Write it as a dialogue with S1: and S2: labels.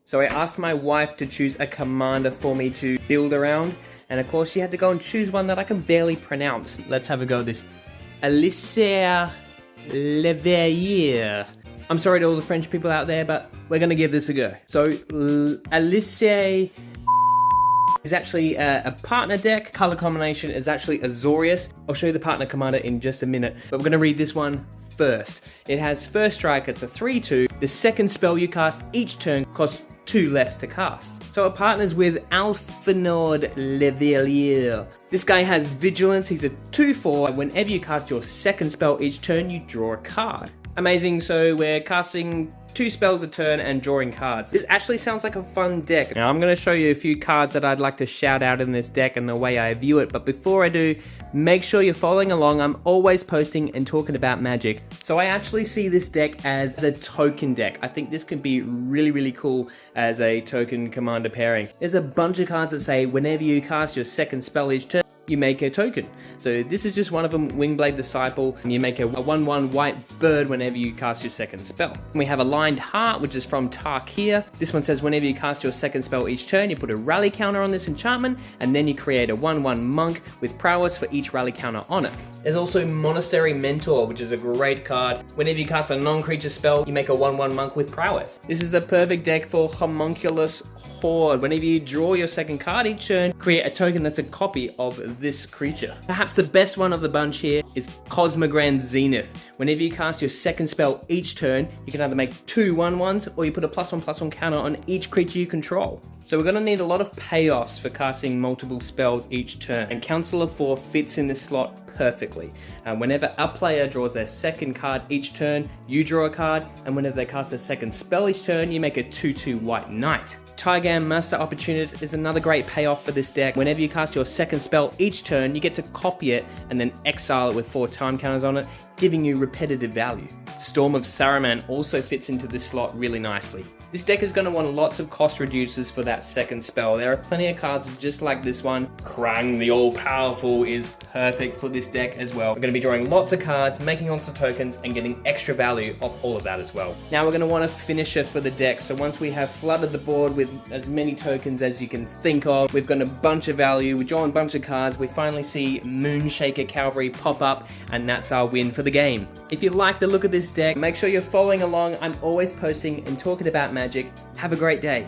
S1: So I asked my wife to choose a commander for me to build around, and of course she had to go and choose one that I can barely pronounce. Let's have a go at this. Alicea Leveilleur. I'm sorry to all the French people out there, but we're gonna give this a go. So Alicea is actually a partner deck. Color combination is actually Azorius. I'll show you the partner commander in just a minute, but we're gonna read this one first. It has first strike, it's a 3/2. The second spell you cast each turn costs 2 less to cast. So it partners with Alphinaud Leveilleur. This guy has Vigilance, he's a 2/4. Whenever you cast your second spell each turn, you draw a card. Amazing, so we're casting 2 spells a turn and drawing cards. This actually sounds like a fun deck. Now I'm going to show you a few cards that I'd like to shout out in this deck and the way I view it, but before I do, make sure you're following along. I'm always posting and talking about Magic. So I actually see this deck as a token deck. I think this could be really cool as a token commander pairing. There's a bunch of cards that say whenever you cast your second spell each turn, you make a token. So this is just one of them, Wingblade Disciple, and you make a 1/1 white bird whenever you cast your second spell. We have Aligned Heart, which is from Tarkir. This one says whenever you cast your second spell each turn, you put a rally counter on this enchantment, and then you create a 1/1 monk with prowess for each rally counter on it. There's also Monastery Mentor, which is a great card. Whenever you cast a non-creature spell, you make a 1/1 monk with prowess. This is the perfect deck for Homunculus Horde. Whenever you draw your second card each turn, create a token that's a copy of this creature. Perhaps the best one of the bunch here is Cosmogrand Zenith. Whenever you cast your second spell each turn, you can either make 2 1/1s or you put a +1/+1 counter on each creature you control. So we're going to need a lot of payoffs for casting multiple spells each turn, and Council of 4 fits in this slot perfectly. Whenever a player draws their second card each turn, you draw a card, and whenever they cast their second spell each turn, you make a 2/2 White Knight. Tygam Master Opportunist is another great payoff for this deck. Whenever you cast your second spell each turn, you get to copy it and then exile it with 4 time counters on it, giving you repetitive value. Storm of Saruman also fits into this slot really nicely. This deck is going to want lots of cost reducers for that second spell. There are plenty of cards just like this one. Krang the All-Powerful is perfect for this deck as well. We're going to be drawing lots of cards, making lots of tokens, and getting extra value off all of that as well. Now we're going to want a finisher for the deck. So once we have flooded the board with as many tokens as you can think of, we've got a bunch of value, we're drawing a bunch of cards, we finally see Moonshaker Cavalry pop up, and that's our win for the game. If you like the look of this deck, make sure you're following along. I'm always posting and talking about Magic. Have a great day.